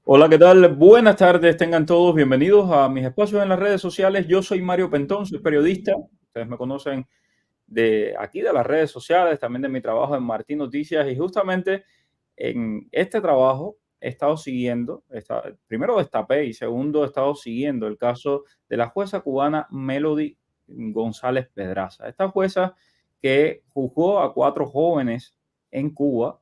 Hola, ¿qué tal? Buenas tardes, tengan todos bienvenidos a mis espacios en las redes sociales. Yo soy Mario Pentón, soy periodista. Ustedes me conocen de aquí, de las redes sociales, también de mi trabajo en Martín Noticias. Y justamente en este trabajo he estado siguiendo, primero destapé y segundo he estado siguiendo el caso de la jueza cubana Melody González Pedraza. Esta jueza que juzgó a 4 jóvenes en Cuba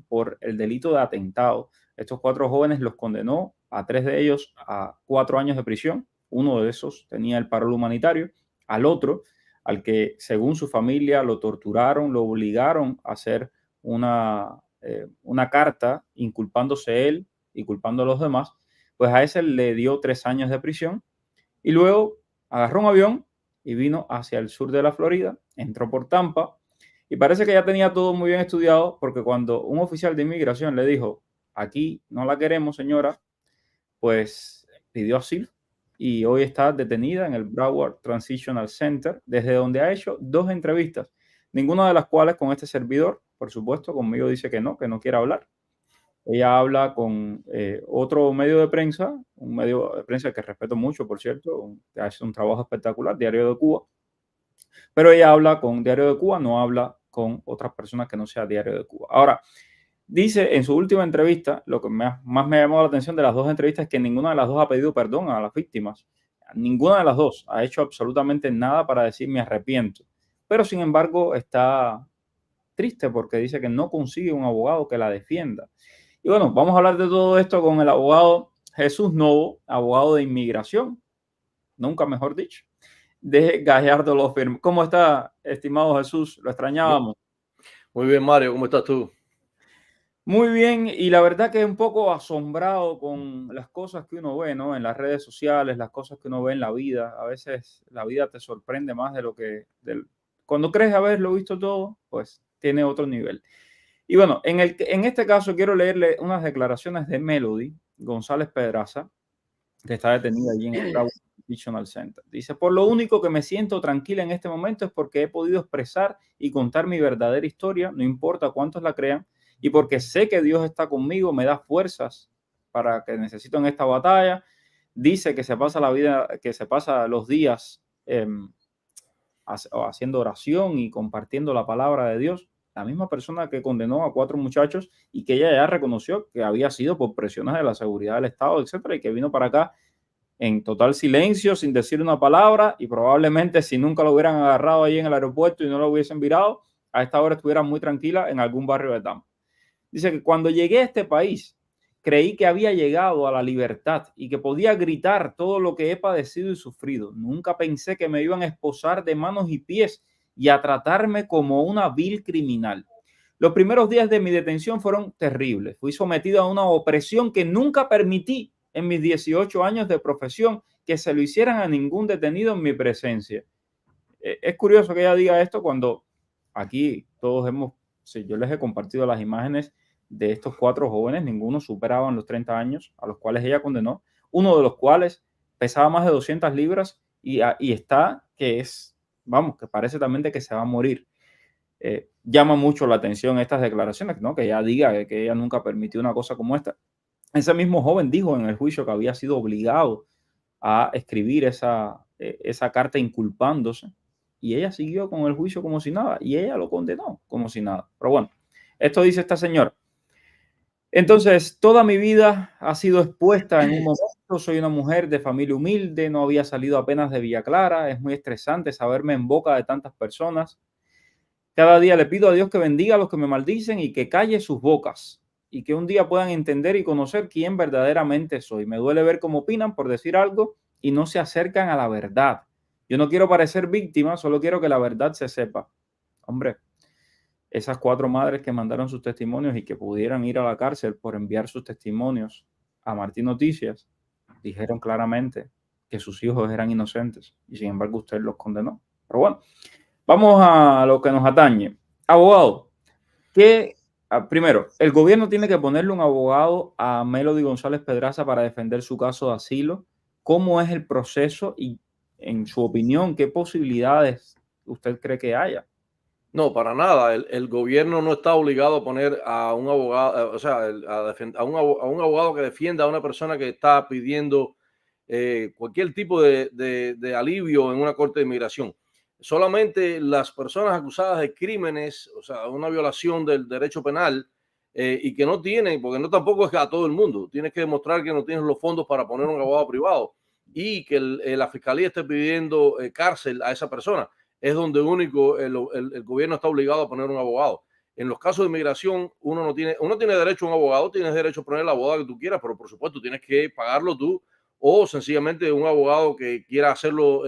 por el delito de atentado. Estos 4 jóvenes los condenó a 3 de ellos a 4 años de prisión. Uno de esos tenía el paro humanitario. Al otro, al que según su familia lo torturaron, lo obligaron a hacer una carta inculpándose él y culpando a los demás, pues a ese le dio 3 años de prisión y luego agarró un avión y vino hacia el sur de la Florida, entró por Tampa y parece que ya tenía todo muy bien estudiado porque cuando un oficial de inmigración le dijo, aquí no la queremos señora, pues pidió asilo y hoy está detenida en el Broward Transitional Center, desde donde ha hecho 2 entrevistas, ninguna de las cuales con este servidor, por supuesto, conmigo dice que no quiere hablar. Ella habla con otro medio de prensa, un medio de prensa que respeto mucho, por cierto, que hace un trabajo espectacular, Diario de Cuba, pero ella habla con Diario de Cuba, no habla con otras personas que no sea Diario de Cuba. Ahora, dice en su última entrevista, lo que más me ha llamado la atención de las 2 entrevistas es que ninguna de las dos ha pedido perdón a las víctimas. Ninguna de las dos ha hecho absolutamente nada para decir me arrepiento. Pero sin embargo está triste porque dice que no consigue un abogado que la defienda. Y bueno, vamos a hablar de todo esto con el abogado Jesús Novo, abogado de inmigración, nunca mejor dicho, de Gallardo Law Firm. ¿Cómo está, estimado Jesús? Lo Mu- extrañábamos. Muy bien, Mario, ¿cómo estás tú? Muy bien, y la verdad que un poco asombrado con las cosas que uno ve, ¿no? En las redes sociales, las cosas que uno ve en la vida. A veces la vida te sorprende más de lo que... cuando crees haberlo visto todo, pues tiene otro nivel. Y bueno, en este caso quiero leerle unas declaraciones de Melody González Pedraza, que está detenida allí en el Broward Transitional Center. Dice, por lo único que me siento tranquila en este momento es porque he podido expresar y contar mi verdadera historia, no importa cuántos la crean, y porque sé que Dios está conmigo, me da fuerzas para que necesito en esta batalla. Dice que se pasa la vida, que se pasa los días haciendo oración y compartiendo la palabra de Dios. La misma persona que condenó a 4 muchachos y que ella ya reconoció que había sido por presiones de la seguridad del Estado, etcétera, y que vino para acá en total silencio, sin decir una palabra, y probablemente si nunca lo hubieran agarrado ahí en el aeropuerto y no lo hubiesen virado, a esta hora estuviera muy tranquila en algún barrio de Tampa. Dice que cuando llegué a este país, creí que había llegado a la libertad y que podía gritar todo lo que he padecido y sufrido. Nunca pensé que me iban a esposar de manos y pies y a tratarme como una vil criminal. Los primeros días de mi detención fueron terribles. Fui sometido a una opresión que nunca permití en mis 18 años de profesión que se lo hicieran a ningún detenido en mi presencia. Es curioso que ella diga esto cuando aquí todos sí, yo les he compartido las imágenes de estos 4 jóvenes, ninguno superaban los 30 años a los cuales ella condenó, uno de los cuales pesaba más de 200 libras y está que es, vamos, que parece también de que se va a morir. Llama mucho la atención estas declaraciones, ¿no? Que ella diga que ella nunca permitió una cosa como esta. Ese mismo joven dijo en el juicio que había sido obligado a escribir esa carta inculpándose y ella siguió con el juicio como si nada y ella lo condenó como si nada. Pero bueno, esto dice esta señora. Entonces, toda mi vida ha sido expuesta en un momento. Soy una mujer de familia humilde, no había salido apenas de Villa Clara. Es muy estresante saberme en boca de tantas personas. Cada día le pido a Dios que bendiga a los que me maldicen y que calle sus bocas y que un día puedan entender y conocer quién verdaderamente soy. Me duele ver cómo opinan por decir algo y no se acercan a la verdad. Yo no quiero parecer víctima, solo quiero que la verdad se sepa. Hombre, esas 4 madres que mandaron sus testimonios y que pudieran ir a la cárcel por enviar sus testimonios a Martín Noticias, dijeron claramente que sus hijos eran inocentes y sin embargo usted los condenó. Pero bueno, vamos a lo que nos atañe. Abogado, primero, el gobierno tiene que ponerle un abogado a Melody González Pedraza para defender su caso de asilo. ¿Cómo es el proceso y, en su opinión, qué posibilidades usted cree que haya? No, para nada. El gobierno no está obligado a poner a un abogado, o sea, a un abogado que defienda a una persona que está pidiendo cualquier tipo de alivio en una corte de inmigración. Solamente las personas acusadas de crímenes, o sea, una violación del derecho penal, y que no tienen, porque no tampoco es a todo el mundo, tienes que demostrar que no tienes los fondos para poner un abogado privado y que la fiscalía esté pidiendo cárcel a esa persona, es donde único el gobierno está obligado a poner un abogado. En los casos de inmigración, uno tiene derecho a un abogado, tienes derecho a poner el abogado que tú quieras, pero por supuesto tienes que pagarlo tú o sencillamente un abogado que quiera hacerlo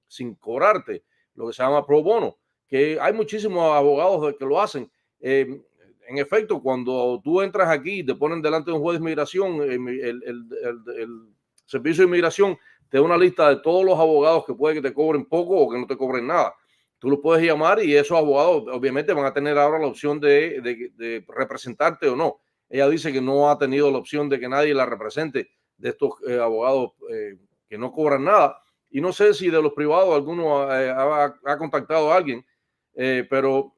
sin cobrarte, lo que se llama pro bono, que hay muchísimos abogados que lo hacen. En efecto, cuando tú entras aquí y te ponen delante de un juez de inmigración, el servicio de inmigración te da una lista de todos los abogados que puede que te cobren poco o que no te cobren nada. Tú los puedes llamar y esos abogados obviamente van a tener ahora la opción de representarte o no. Ella dice que no ha tenido la opción de que nadie la represente de estos abogados que no cobran nada. Y no sé si de los privados alguno ha contactado a alguien, pero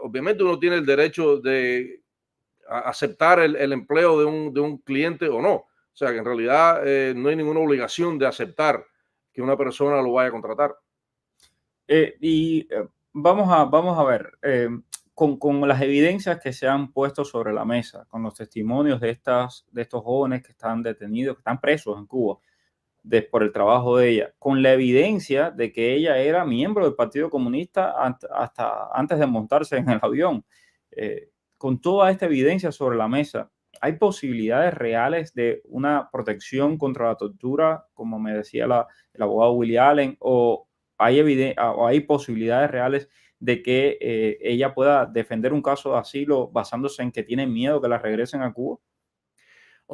obviamente uno tiene el derecho de aceptar el empleo de un cliente o no. O sea que en realidad no hay ninguna obligación de aceptar que una persona lo vaya a contratar. Vamos a ver, con las evidencias que se han puesto sobre la mesa, con los testimonios de estos jóvenes que están detenidos, que están presos en Cuba por el trabajo de ella, con la evidencia de que ella era miembro del Partido Comunista hasta antes de montarse en el avión, con toda esta evidencia sobre la mesa, ¿hay posibilidades reales de una protección contra la tortura, como me decía el abogado Willie Allen, o hay posibilidades reales de que ella pueda defender un caso de asilo basándose en que tiene miedo que la regresen a Cuba?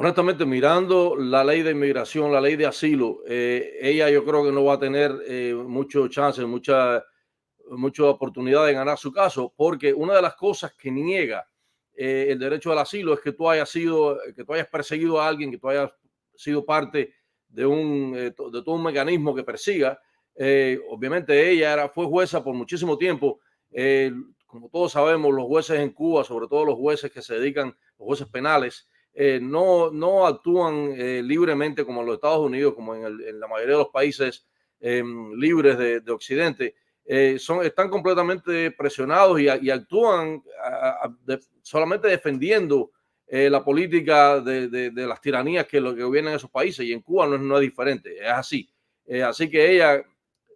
Honestamente, mirando la ley de inmigración, la ley de asilo, ella yo creo que no va a tener mucho chance, mucha oportunidad de ganar su caso, porque una de las cosas que niega el derecho al asilo es que que tú hayas perseguido a alguien, que tú hayas sido parte de todo un mecanismo que persiga. Obviamente ella fue jueza por muchísimo tiempo. Como todos sabemos, los jueces en Cuba, sobre todo los jueces que se dedican, los jueces penales, no actúan libremente como en los Estados Unidos, como en la mayoría de los países libres de Occidente. Están completamente presionados y actúan solamente defendiendo la política de las tiranías que gobiernan esos países, y en Cuba no es diferente, es así. Así que ella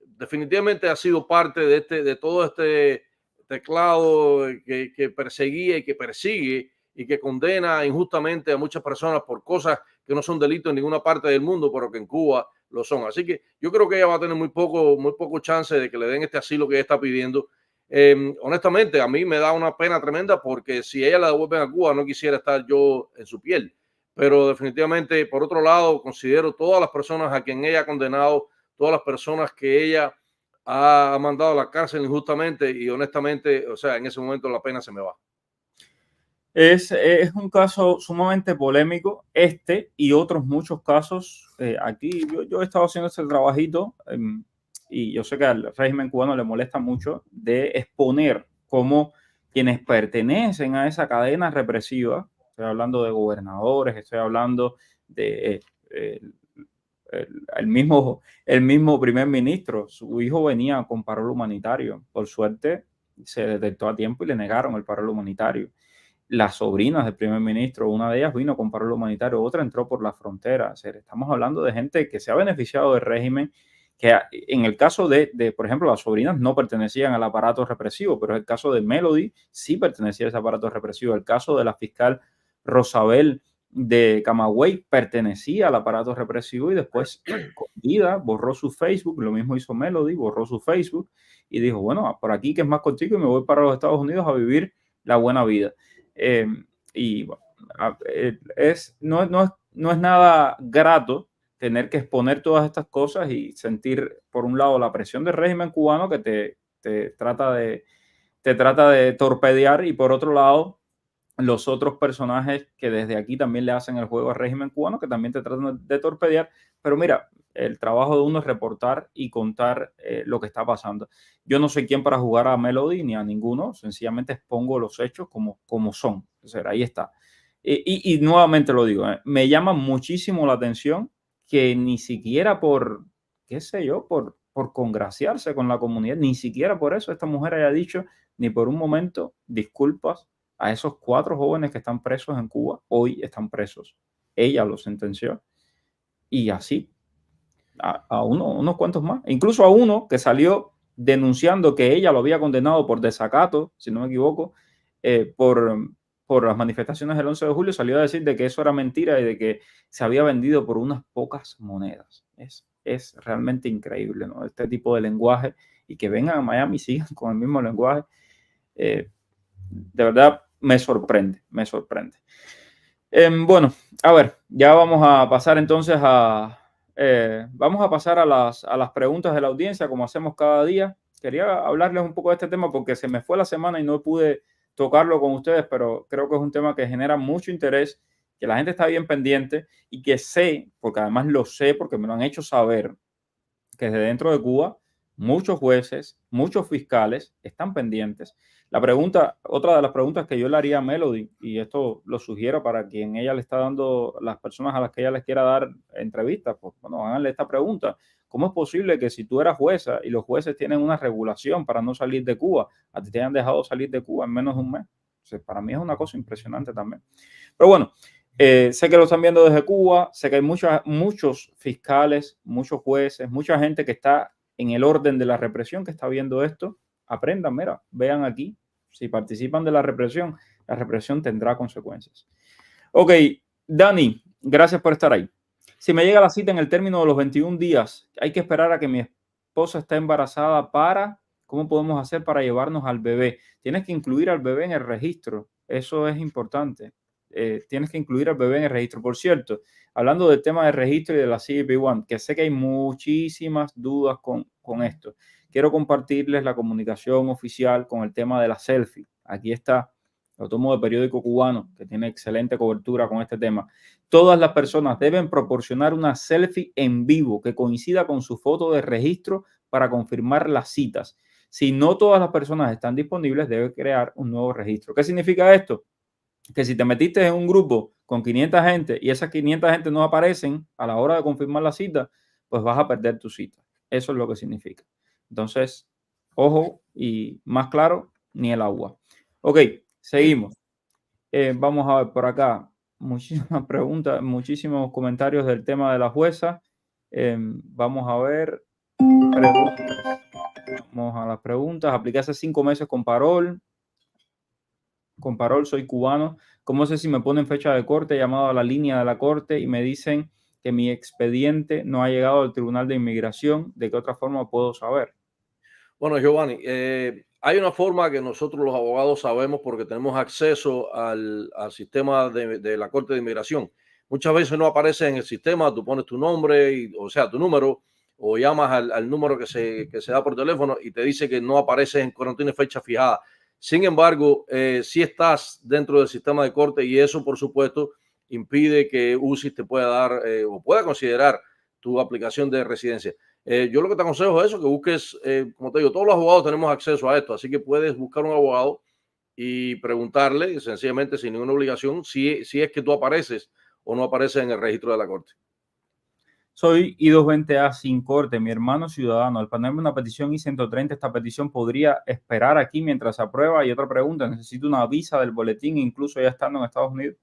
definitivamente ha sido parte de todo este teclado que perseguía y que persigue y que condena injustamente a muchas personas por cosas que no son delitos en ninguna parte del mundo, pero que en Cuba lo son. Así que yo creo que ella va a tener muy poco chance de que le den este asilo que ella está pidiendo. Honestamente, a mí me da una pena tremenda, porque si ella la devuelven a Cuba, no quisiera estar yo en su piel. Pero definitivamente, por otro lado, considero todas las personas a quien ella ha condenado, todas las personas que ella ha mandado a la cárcel injustamente, y honestamente, o sea, en ese momento la pena se me va. Es un caso sumamente polémico, este y otros muchos casos. Aquí yo he estado haciendo este trabajito y yo sé que al régimen cubano le molesta mucho de exponer cómo quienes pertenecen a esa cadena represiva, estoy hablando de gobernadores, estoy hablando de el mismo primer ministro, su hijo venía con parol humanitario. Por suerte se detectó a tiempo y le negaron el parol humanitario. Las sobrinas del primer ministro, una de ellas vino con parol humanitario, otra entró por la frontera. O sea, estamos hablando de gente que se ha beneficiado del régimen, que en el caso por ejemplo, las sobrinas no pertenecían al aparato represivo, pero el caso de Melody sí pertenecía a ese aparato represivo. El caso de la fiscal Rosabel de Camagüey pertenecía al aparato represivo y después, escondida, borró su Facebook. Lo mismo hizo Melody, borró su Facebook y dijo, bueno, por aquí que es más contigo y me voy para los Estados Unidos a vivir la buena vida. Eh, y bueno, no es nada grato tener que exponer todas estas cosas y sentir, por un lado, la presión del régimen cubano que te trata de torpedear, y por otro lado, los otros personajes que desde aquí también le hacen el juego al régimen cubano, que también te tratan de torpedear. Pero mira, El trabajo de uno es reportar y contar lo que está pasando. Yo no soy quien para jugar a Melody ni a ninguno, sencillamente expongo los hechos como son. O sea, ahí está. Y nuevamente lo digo, me llama muchísimo la atención que ni siquiera por, qué sé yo, por congraciarse con la comunidad, ni siquiera por eso esta mujer haya dicho ni por un momento disculpas a esos 4 jóvenes que están presos en Cuba. Hoy están presos. Ella los sentenció y así a unos cuantos más, incluso a uno que salió denunciando que ella lo había condenado por desacato, si no me equivoco, eh, por, por las manifestaciones del 11 de julio, salió a decir de que eso era mentira y de que se había vendido por unas pocas monedas. Es realmente increíble, ¿no? Este tipo de lenguaje, y que vengan a Miami y sigan con el mismo lenguaje, de verdad me sorprende, me sorprende. Bueno, a ver, ya vamos a pasar entonces vamos a pasar a las preguntas de la audiencia, como hacemos cada día. Quería hablarles un poco de este tema porque se me fue la semana y no pude tocarlo con ustedes, pero creo que es un tema que genera mucho interés, que la gente está bien pendiente y que sé, porque además lo sé, porque me lo han hecho saber, que desde dentro de Cuba muchos jueces, muchos fiscales están pendientes. La pregunta, otra de las preguntas que yo le haría a Melody, y esto lo sugiero para quien ella le está dando, las personas a las que ella les quiera dar entrevistas, pues bueno, háganle esta pregunta. ¿Cómo es posible que si tú eras jueza y los jueces tienen una regulación para no salir de Cuba, a ti te hayan dejado salir de Cuba en menos de un mes? O sea, para mí es una cosa impresionante también. Pero bueno, sé que lo están viendo desde Cuba, sé que hay muchos fiscales, muchos jueces, mucha gente que está en el orden de la represión que está viendo esto. Aprendan, mira, vean aquí, si participan de la represión tendrá consecuencias. Ok, Dani, gracias por estar ahí. Si me llega la cita en el término de los 21 días, hay que esperar a que mi esposa esté embarazada ¿cómo podemos hacer para llevarnos al bebé? Tienes que incluir al bebé en el registro, eso es importante. Tienes que incluir al bebé en el registro. Por cierto, hablando del tema del registro y de la CBP-1, que sé que hay muchísimas dudas con esto, quiero compartirles la comunicación oficial con el tema de la selfie. Aquí está, lo tomo de Periódico Cubano, que tiene excelente cobertura con este tema. Todas las personas deben proporcionar una selfie en vivo que coincida con su foto de registro para confirmar las citas. Si no todas las personas están disponibles, debe crear un nuevo registro. ¿Qué significa esto? Que si te metiste en un grupo con 500 gente y esas 500 gente no aparecen a la hora de confirmar la cita, pues vas a perder tu cita. Eso es lo que significa. Entonces, ojo, y más claro, ni el agua. Ok, seguimos. Vamos a ver por acá. Muchísimas preguntas, muchísimos comentarios del tema de la jueza. Vamos a ver preguntas. Vamos a las preguntas. Apliqué hace 5 meses con Parol. Con Parol, soy cubano. ¿Cómo sé si me ponen fecha de corte? He llamado a la línea de la corte y me dicen que mi expediente no ha llegado al Tribunal de Inmigración. ¿De qué otra forma puedo saber? Bueno, Giovanni, hay una forma que nosotros los abogados sabemos porque tenemos acceso al sistema de la Corte de Inmigración. Muchas veces no aparece en el sistema, tú pones tu nombre, o sea, tu número, o llamas al número que se da por teléfono y te dice que no aparece, que no tiene fecha fijada. Sin embargo, si estás dentro del sistema de corte y eso, por supuesto, impide que UCIS te pueda dar o pueda considerar tu aplicación de residencia. Yo lo que te aconsejo es eso, que busques, como te digo, todos los abogados tenemos acceso a esto, así que puedes buscar un abogado y preguntarle sencillamente sin ninguna obligación si es que tú apareces o no apareces en el registro de la corte. Soy I-220A sin corte, mi hermano ciudadano. Al ponerme una petición I-130, esta petición podría esperar aquí mientras se aprueba. Y otra pregunta, necesito una visa del boletín, incluso ya estando en Estados Unidos.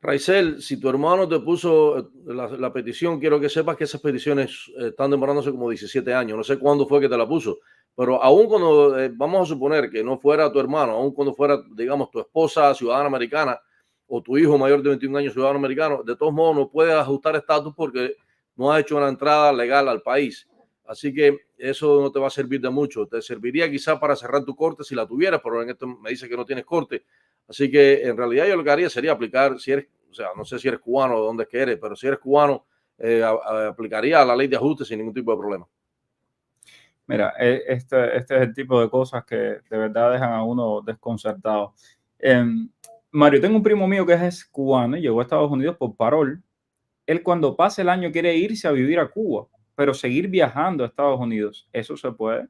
Raizel, si tu hermano te puso la petición, quiero que sepas que esas peticiones están demorándose como 17 años. No sé cuándo fue que te la puso, pero aún cuando, vamos a suponer que no fuera tu hermano, aún cuando fuera, digamos, tu esposa ciudadana americana o tu hijo mayor de 21 años ciudadano americano, de todos modos no puedes ajustar estatus porque no has hecho una entrada legal al país. Así que eso no te va a servir de mucho. Te serviría quizás para cerrar tu corte si la tuvieras, pero en esto me dice que no tienes corte. Así que en realidad yo lo que haría sería aplicar, si eres, o sea, no sé si eres cubano o dónde es que eres, pero si eres cubano, aplicaría la ley de ajuste sin ningún tipo de problema. Mira, este es el tipo de cosas que de verdad dejan a uno desconcertado. Mario, tengo un primo mío que es cubano y llegó a Estados Unidos por parol. él cuando pase el año quiere irse a vivir a Cuba, pero seguir viajando a Estados Unidos. ¿Eso se puede?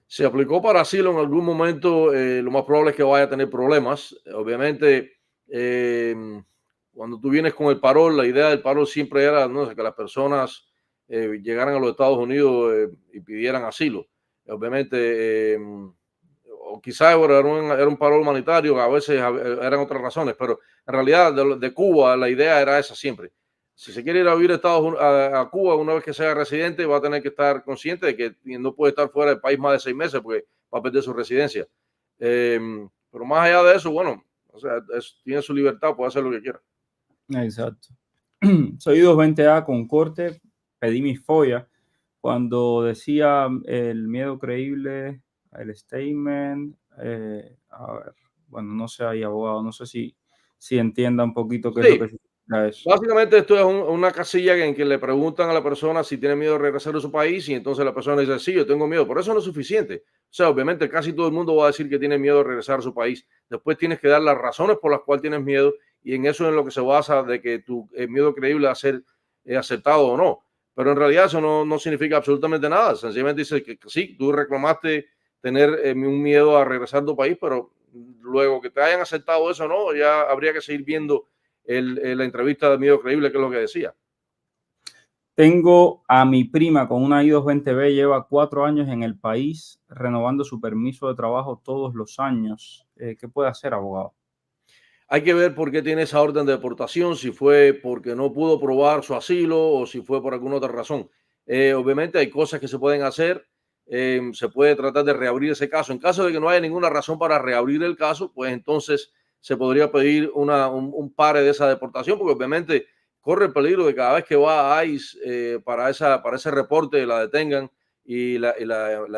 Se aplicó para asilo en algún momento, lo más probable es que vaya a tener problemas. Obviamente, eh, cuando tú vienes con el parol, la idea del parol siempre era, ¿no?, que las personas llegaran a los Estados Unidos y pidieran asilo. Obviamente, o quizás era un parol humanitario, a veces eran otras razones, pero en realidad de Cuba la idea era esa siempre. Si se quiere ir a vivir a, a Cuba una vez que sea residente, va a tener que estar consciente de que no puede estar fuera del país más de 6 meses porque va a perder su residencia. Pero más allá de eso, bueno, o sea, tiene su libertad, puede hacer lo que quiera. Exacto. Soy 220A con corte, pedí mis follas cuando decía el miedo creíble, el statement, a ver, bueno, no sé ahí, abogado, no sé si entienda un poquito qué es lo Sí, que significa eso. básicamente esto es una casilla en que le preguntan a la persona si tiene miedo de regresar a su país y entonces la persona dice, sí, yo tengo miedo, pero eso no es suficiente. O sea, obviamente casi todo el mundo va a decir que tiene miedo de regresar a su país. Después tienes que dar las razones por las cuales tienes miedo y en eso es en lo que se basa de que tu miedo creíble a ser aceptado o no. Pero en realidad eso no significa absolutamente nada. Sencillamente dice que sí, tú reclamaste tener un miedo a regresar a tu país, pero luego que te hayan aceptado eso, no, ya habría que seguir viendo la entrevista de Miedo Creíble, que es lo que decía. Tengo a mi prima con una I-220B, lleva 4 años en el país, renovando su permiso de trabajo todos los años. ¿Qué puede hacer, abogado? Hay que ver por qué tiene esa orden de deportación, si fue porque no pudo probar su asilo o si fue por alguna otra razón. Obviamente hay cosas que se pueden hacer, se puede tratar de reabrir ese caso. En caso de que no haya ninguna razón para reabrir el caso, pues entonces se podría pedir un pare de esa deportación, porque obviamente corre el peligro de cada vez que va a ICE para ese reporte la detengan y la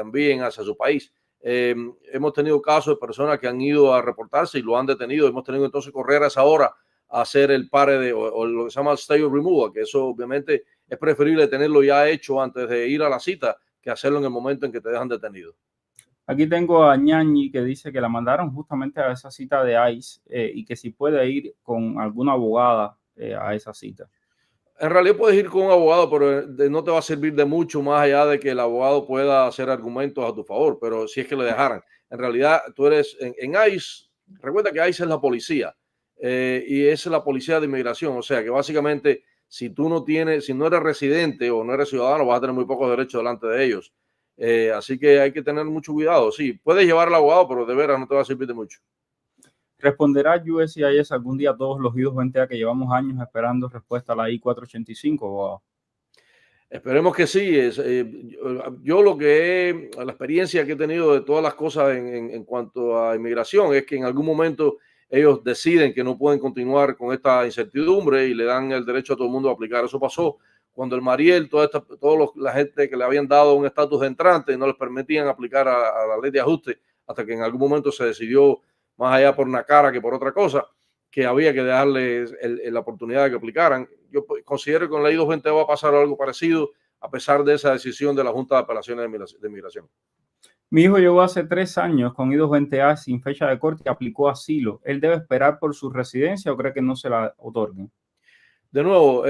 envíen hacia su país. Hemos tenido casos de personas que han ido a reportarse y lo han detenido. Hemos tenido entonces correr a esa hora a hacer el pare o lo que se llama state of removal, que eso obviamente es preferible tenerlo ya hecho antes de ir a la cita que hacerlo en el momento en que te dejan detenido. Aquí tengo a Ñañi que dice que la mandaron justamente a esa cita de ICE y que si puede ir con alguna abogada a esa cita. En realidad puedes ir con un abogado, pero no te va a servir de mucho más allá de que el abogado pueda hacer argumentos a tu favor, pero si es que le dejaran. En realidad, tú eres en ICE, recuerda que ICE es la policía y es la policía de inmigración, o sea que básicamente si tú no tienes, si no eres residente o no eres ciudadano, vas a tener muy pocos derechos delante de ellos. Así que hay que tener mucho cuidado. Sí, puedes llevar al abogado, pero de veras no te va a servir de mucho. ¿Responderá USCIS algún día a todos los I-220A que llevamos años esperando respuesta a la I-485, abogado? Esperemos que sí. Yo lo que la experiencia que he tenido de todas las cosas en cuanto a inmigración es que en algún momento ellos deciden que no pueden continuar con esta incertidumbre y le dan el derecho a todo el mundo a aplicar. Eso pasó cuando el Mariel, la gente que le habían dado un estatus de entrante no les permitían aplicar a la ley de ajuste hasta que en algún momento se decidió, más allá por una cara que por otra cosa, que había que darles la oportunidad de que aplicaran. Yo considero que con la I-220 va a pasar algo parecido a pesar de esa decisión de la Junta de Apelaciones de Migración. Mi hijo llegó hace 3 años con I-220A sin fecha de corte y aplicó asilo. ¿Él debe esperar por su residencia o cree que no se la otorguen? De nuevo,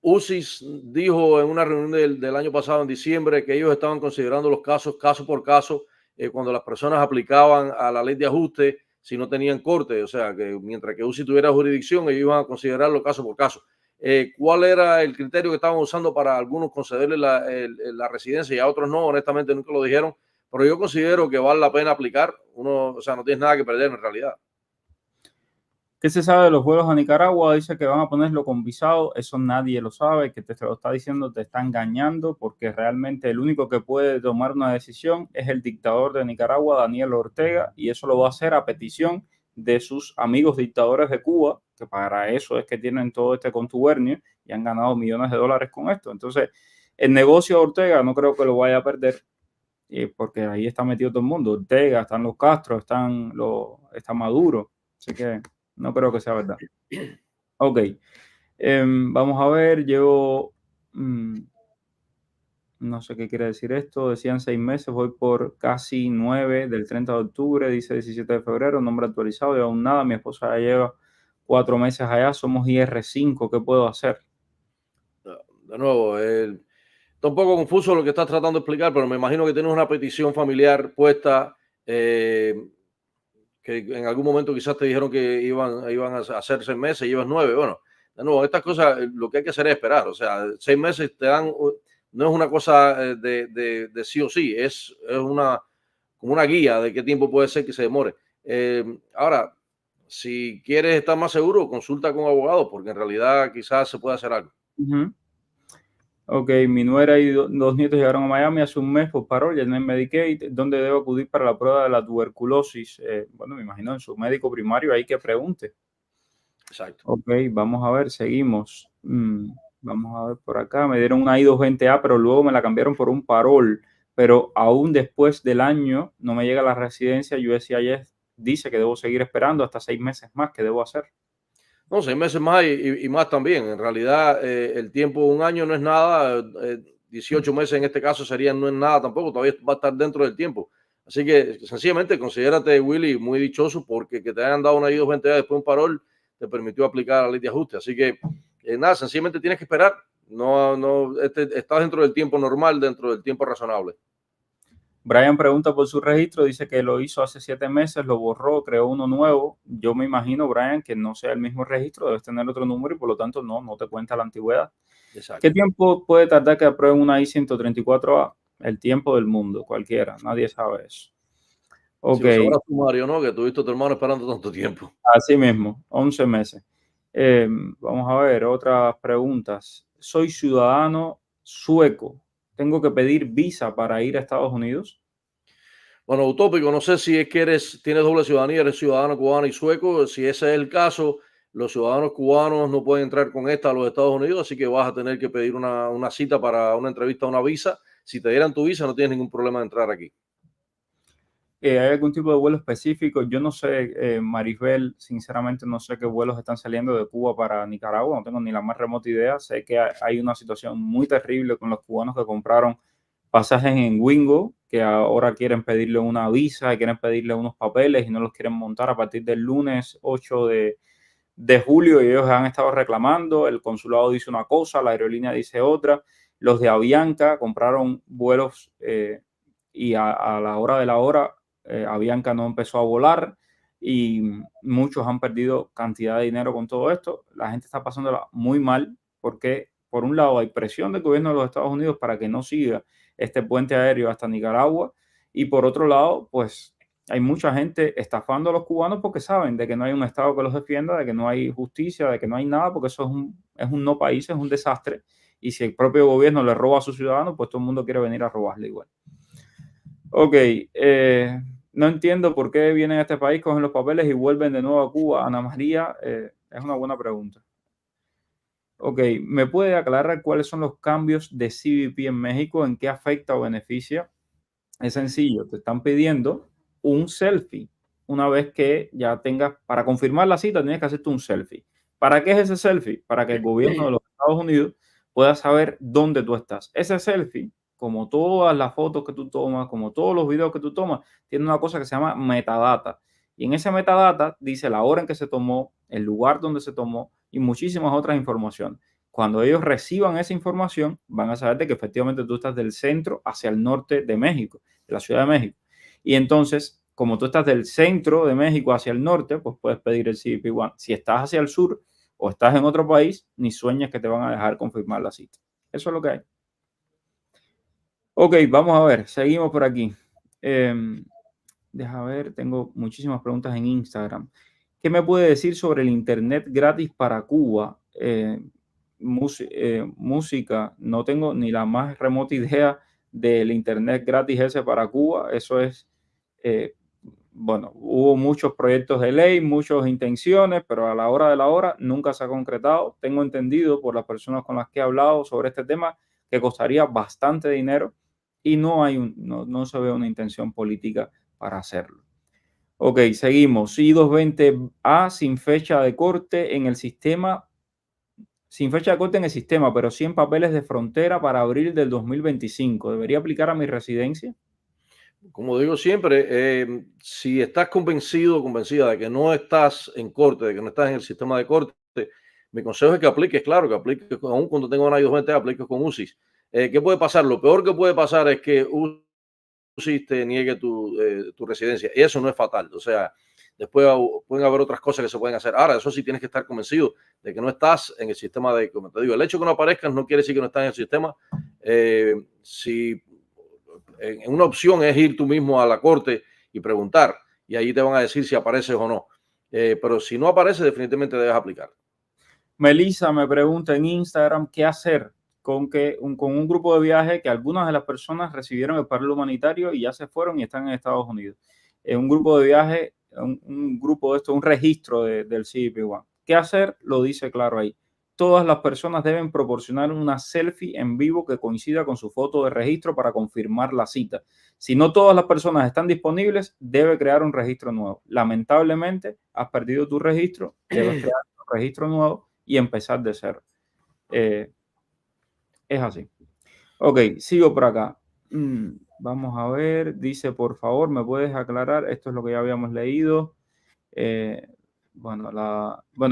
UCIS dijo en una reunión del año pasado, en diciembre, que ellos estaban considerando los casos caso por caso cuando las personas aplicaban a la ley de ajuste si no tenían corte. O sea, que mientras que UCIS tuviera jurisdicción, ellos iban a considerarlo caso por caso. ¿Cuál era el criterio que estaban usando para algunos concederle la residencia y a otros no? Honestamente, nunca lo dijeron, pero yo considero que vale la pena aplicar. Uno, o sea, no tienes nada que perder en realidad. ¿Qué se sabe de los vuelos a Nicaragua? Dice que van a ponerlo con visado. Eso nadie lo sabe. Que te lo está diciendo, te está engañando, porque realmente el único que puede tomar una decisión es el dictador de Nicaragua, Daniel Ortega, y eso lo va a hacer a petición de sus amigos dictadores de Cuba, que para eso es que tienen todo este contubernio y han ganado millones de dólares con esto. Entonces, el negocio de Ortega no creo que lo vaya a perder, porque ahí está metido todo el mundo. Ortega, están los Castro, está Maduro. Así que no creo que sea verdad. Ok. Vamos a ver, no sé qué quiere decir esto, decían 6 meses, voy por casi 9 del 30 de octubre, dice 17 de febrero, nombre actualizado y aún nada, mi esposa ya lleva 4 meses allá, somos IR5, ¿qué puedo hacer? De nuevo, está un poco confuso lo que estás tratando de explicar, pero me imagino que tienes una petición familiar puesta, que en algún momento quizás te dijeron que iban a hacer 6 meses, llevas 9. Bueno, de nuevo, estas cosas lo que hay que hacer es esperar. O sea, 6 meses te dan, no es una cosa de sí o sí, es como una guía de qué tiempo puede ser que se demore. Ahora, si quieres estar más seguro, consulta con abogados, porque en realidad quizás se puede hacer algo. Ujú. Ok, mi nuera y dos nietos llegaron a Miami hace un mes por parol, ya en el Medicaid. ¿Dónde debo acudir para la prueba de la tuberculosis? Bueno, me imagino en su médico primario ahí que pregunte. Exacto. Ok, vamos a ver, seguimos. Vamos a ver por acá. Me dieron una I-220A, pero luego me la cambiaron por un parol. Pero aún después del año no me llega a la residencia. USCIS dice que debo seguir esperando hasta 6 meses más. ¿Qué debo hacer? No, 6 meses más y más también. En realidad, el tiempo de un año no es nada. 18 meses en este caso no es nada tampoco. Todavía va a estar dentro del tiempo. Así que sencillamente considérate, Willy, muy dichoso porque que te hayan dado una I-220 después de un parol te permitió aplicar la ley de ajuste. Así que nada, sencillamente tienes que esperar. Estás dentro del tiempo normal, dentro del tiempo razonable. Brian pregunta por su registro, dice que lo hizo hace 7 meses, lo borró, creó uno nuevo. Yo me imagino, Brian, que no sea el mismo registro, debes tener otro número y por lo tanto no te cuenta la antigüedad. ¿Qué Exacto. tiempo puede tardar que aprueben una I-134A? El tiempo del mundo, cualquiera, nadie sabe eso. Si Ok, lo sabrás tú, Mario, ¿no? Que tuviste a tu hermano esperando tanto tiempo. así mismo, 11 meses. Vamos a ver, otras preguntas. Soy ciudadano sueco. ¿Tengo que pedir visa para ir a Estados Unidos? Bueno, utópico, no sé si es que tienes doble ciudadanía, eres ciudadano cubano y sueco. Si ese es el caso, los ciudadanos cubanos no pueden entrar con esta a los Estados Unidos, así que vas a tener que pedir una cita para una entrevista, una visa. Si te dieran tu visa, no tienes ningún problema de entrar aquí. ¿Hay algún tipo de vuelo específico? Yo no sé, Maribel, sinceramente no sé qué vuelos están saliendo de Cuba para Nicaragua, no tengo ni la más remota idea. Sé que hay una situación muy terrible con los cubanos que compraron pasajes en Wingo, que ahora quieren pedirle una visa, quieren pedirle unos papeles y no los quieren montar a partir del lunes 8 de julio y ellos han estado reclamando. El consulado dice una cosa, la aerolínea dice otra. Los de Avianca compraron vuelos y a la hora de la hora Avianca no empezó a volar y muchos han perdido cantidad de dinero con todo esto. La gente está pasándola muy mal porque, por un lado, hay presión del gobierno de los Estados Unidos para que no siga este puente aéreo hasta Nicaragua y, por otro lado, pues hay mucha gente estafando a los cubanos porque saben de que no hay un Estado que los defienda, de que no hay justicia, de que no hay nada, porque eso es un no país, es un desastre. Y si el propio gobierno le roba a sus ciudadanos, pues todo el mundo quiere venir a robarle igual. Ok, no entiendo por qué vienen a este país, cogen los papeles y vuelven de nuevo a Cuba. Ana María, es una buena pregunta. Ok, ¿me puede aclarar cuáles son los cambios de CBP en México? ¿En qué afecta o beneficia? Es sencillo, te están pidiendo un selfie. Una vez que ya tengas, para confirmar la cita, tienes que hacerte un selfie. ¿Para qué es ese selfie? Para que el gobierno de los Estados Unidos pueda saber dónde tú estás. Ese selfie, como todas las fotos que tú tomas, como todos los videos que tú tomas, tiene una cosa que se llama metadata. Y en ese metadata dice la hora en que se tomó, el lugar donde se tomó y muchísimas otras informaciones. Cuando ellos reciban esa información, van a saber de que efectivamente tú estás del centro hacia el norte de México, de la Ciudad de México. Y entonces, como tú estás del centro de México hacia el norte, pues puedes pedir el CBP-1. Si estás hacia el sur o estás en otro país, ni sueñas que te van a dejar confirmar la cita. Eso es lo que hay. Ok, vamos a ver, seguimos por aquí. Deja ver, tengo muchísimas preguntas en Instagram. ¿Qué me puede decir sobre el Internet gratis para Cuba? Música, no tengo ni la más remota idea del Internet gratis ese para Cuba. Eso es, eh, bueno, hubo muchos proyectos de ley, muchas intenciones, pero a la hora de la hora nunca se ha concretado. Tengo entendido por las personas con las que he hablado sobre este tema que costaría bastante dinero y no se ve una intención política para hacerlo. Ok, seguimos. I-220A sin fecha de corte en el sistema, sin fecha de corte en el sistema, pero sí en papeles de frontera para abril del 2025. ¿Debería aplicar a mi residencia? Como digo siempre, si estás convencido o convencida de que no estás en corte, de que no estás en el sistema de corte, mi consejo es que apliques, claro, que apliques, aún cuando tengas una I-220, apliques con UCIS. ¿Qué puede pasar? Lo peor que puede pasar es que UCIS te niegue tu residencia. Y eso no es fatal. O sea, después pueden haber otras cosas que se pueden hacer. Ahora, eso sí tienes que estar convencido de que no estás en el sistema de, como te digo, el hecho de que no aparezcas no quiere decir que no estás en el sistema. Si una opción es ir tú mismo a la corte y preguntar, y ahí te van a decir si apareces o no. Pero si no aparece, definitivamente debes aplicar. Melissa me pregunta en Instagram qué hacer con un grupo de viaje que algunas de las personas recibieron el paro humanitario y ya se fueron y están en Estados Unidos. Un grupo de viaje, un grupo de esto, un registro del CBP One. ¿Qué hacer? Lo dice claro ahí. Todas las personas deben proporcionar una selfie en vivo que coincida con su foto de registro para confirmar la cita. Si no todas las personas están disponibles, debe crear un registro nuevo. Lamentablemente, has perdido tu registro, debes crear un registro nuevo y empezar de cero. Es así. Ok, sigo por acá. Vamos a ver, dice, por favor, ¿me puedes aclarar? Esto es lo que ya habíamos leído. Bueno,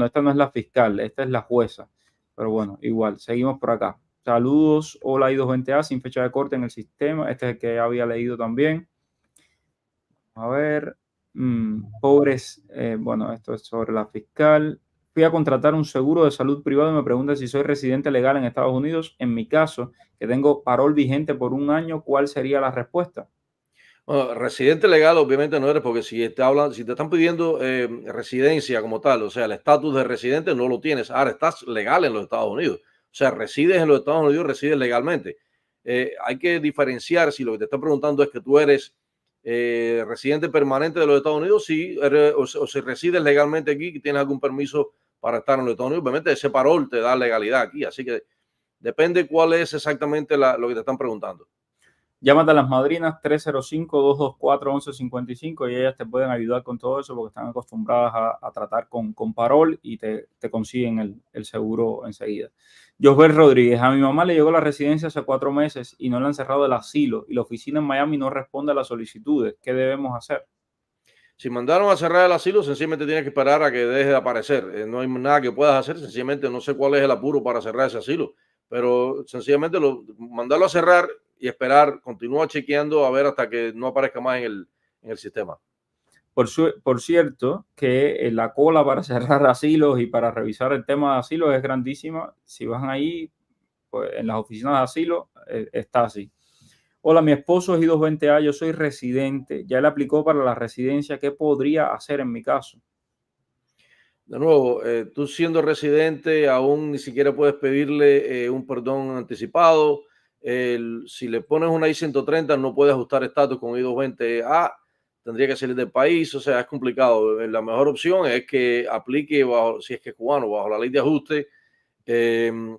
esta no es la fiscal, esta es la jueza. Pero bueno, igual, seguimos por acá. Saludos, hola I-220A, sin fecha de corte en el sistema. Este es el que había leído también. A ver, pobres, bueno, esto es sobre la fiscal. Fui a contratar un seguro de salud privado y me pregunta si soy residente legal en Estados Unidos. En mi caso, que tengo parol vigente por un año, ¿cuál sería la respuesta? Bueno, residente legal obviamente no eres, porque si te están pidiendo residencia como tal, o sea, el estatus de residente no lo tienes. Ahora estás legal en los Estados Unidos. O sea, resides en los Estados Unidos, resides legalmente. Hay que diferenciar si lo que te están preguntando es que tú eres residente permanente de los Estados Unidos, o si resides legalmente aquí y tienes algún permiso para estar en los Estados Unidos. Obviamente ese parol te da legalidad aquí, así que depende cuál es exactamente lo que te están preguntando. Llámate a las madrinas 305-224-1155 y ellas te pueden ayudar con todo eso porque están acostumbradas a tratar con parol y te consiguen el seguro enseguida. Josbel Rodríguez, a mi mamá le llegó la residencia hace 4 meses y no le han cerrado el asilo y la oficina en Miami no responde a las solicitudes. ¿Qué debemos hacer? Si mandaron a cerrar el asilo, sencillamente tienes que esperar a que deje de aparecer. No hay nada que puedas hacer. Sencillamente no sé cuál es el apuro para cerrar ese asilo, pero sencillamente mandarlo a cerrar y esperar. Continúa chequeando a ver hasta que no aparezca más en el sistema. Por cierto, que la cola para cerrar asilos y para revisar el tema de asilos es grandísima. Si vas ahí, pues en las oficinas de asilo, está así. Hola, mi esposo es I-220A, yo soy residente, ya él aplicó para la residencia, ¿qué podría hacer en mi caso? De nuevo, tú siendo residente, aún ni siquiera puedes pedirle un perdón anticipado. Si le pones una I-130, no puedes ajustar estatus con I-220A, tendría que salir del país, o sea, es complicado. La mejor opción es que aplique, si es que es cubano, bajo la ley de ajuste.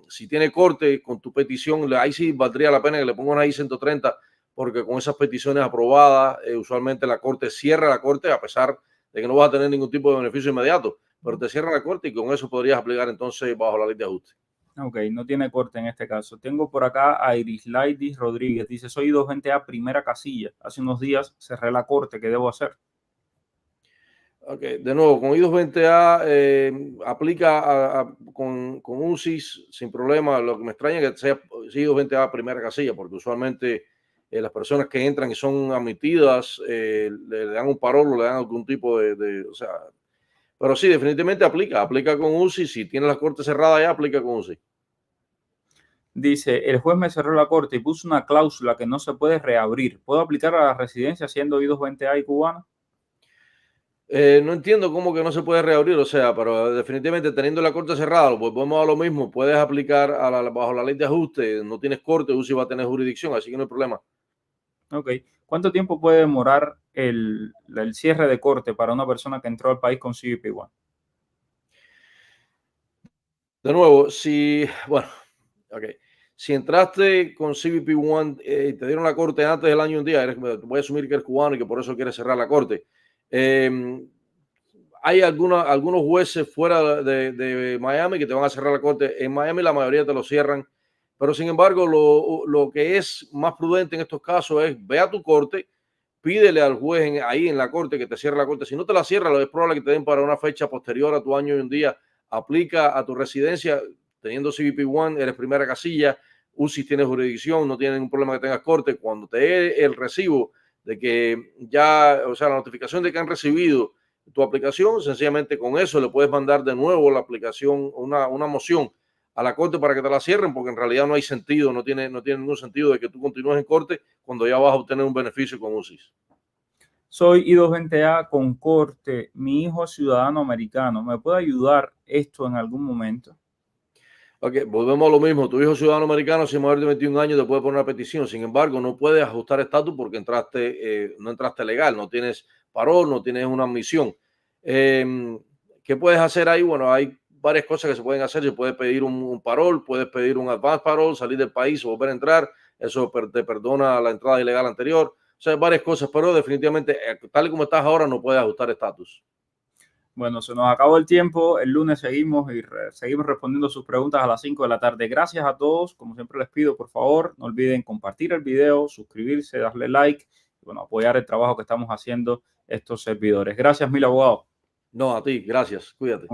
Si tiene corte con tu petición, ahí sí valdría la pena que le ponga una I-130, porque con esas peticiones aprobadas, usualmente la corte cierra la corte, a pesar de que no vas a tener ningún tipo de beneficio inmediato, pero te cierra la corte y con eso podrías aplicar entonces bajo la ley de ajuste. Ok, no tiene corte en este caso. Tengo por acá a Irislaidis Rodríguez, dice, soy I-220A primera casilla. Hace unos días cerré la corte, ¿qué debo hacer? Ok, de nuevo, con I-220A aplica con UCIS sin problema. Lo que me extraña es que sea I-220A primera casilla, porque usualmente las personas que entran y son admitidas le dan un parol o le dan algún tipo o sea, pero sí, definitivamente aplica con UCI. Si tiene la corte cerrada ya, aplica con UCI. Dice, el juez me cerró la corte y puso una cláusula que no se puede reabrir. ¿Puedo aplicar a la residencia siendo I-220A y cubana? No entiendo cómo que no se puede reabrir, o sea, pero definitivamente teniendo la corte cerrada, pues vamos a lo mismo, puedes aplicar bajo la ley de ajuste, no tienes corte, UCI va a tener jurisdicción, así que no hay problema. Ok. ¿Cuánto tiempo puede demorar el cierre de corte para una persona que entró al país con CBP One? De nuevo, bueno, ok, si entraste con CBP One y te dieron la corte antes del año un día, voy a asumir que eres cubano y que por eso quieres cerrar la corte. Hay algunos jueces fuera de Miami que te van a cerrar la corte. En Miami la mayoría te lo cierran, pero sin embargo lo que es más prudente en estos casos es ve a tu corte, pídele al juez ahí en la corte que te cierre la corte. Si no te la cierra, es probable que te den para una fecha posterior a tu año y un día. Aplica a tu residencia, teniendo CBP-1, eres primera casilla, UCIS tiene jurisdicción, no tiene ningún problema que tengas corte. Cuando te dé el recibo de que ya, o sea, la notificación de que han recibido tu aplicación, sencillamente con eso le puedes mandar de nuevo la aplicación, una moción a la corte para que te la cierren, porque en realidad no hay sentido, no tiene ningún sentido de que tú continúes en corte cuando ya vas a obtener un beneficio con UCIS. Soy I-220A con corte, mi hijo es ciudadano americano, ¿me puede ayudar esto en algún momento? Ok, volvemos a lo mismo. Tu hijo ciudadano americano, si es mayor de 21 años, te puede poner una petición. Sin embargo, no puedes ajustar estatus porque no entraste legal, no tienes parol, no tienes una admisión. ¿Qué puedes hacer ahí? Bueno, hay varias cosas que se pueden hacer. Se puede pedir un parol, puedes pedir un advance parol, salir del país o volver a entrar. Eso te perdona la entrada ilegal anterior. O sea, hay varias cosas, pero definitivamente, tal y como estás ahora, no puedes ajustar estatus. Bueno, se nos acabó el tiempo. El lunes seguimos seguimos respondiendo sus preguntas a las 5 de la tarde. Gracias a todos. Como siempre les pido, por favor, no olviden compartir el video, suscribirse, darle like y, bueno, apoyar el trabajo que estamos haciendo estos servidores. Gracias, mil abogado. No, a ti. Gracias. Cuídate.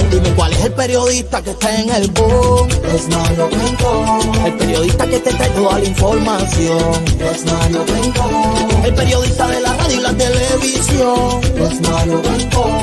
Dime cuál es el periodista que está en el boom. Es Mario Rincón. El periodista que te trae toda la información. Es Mario Rincón. El periodista de la radio y la televisión. Es Mario Rincón.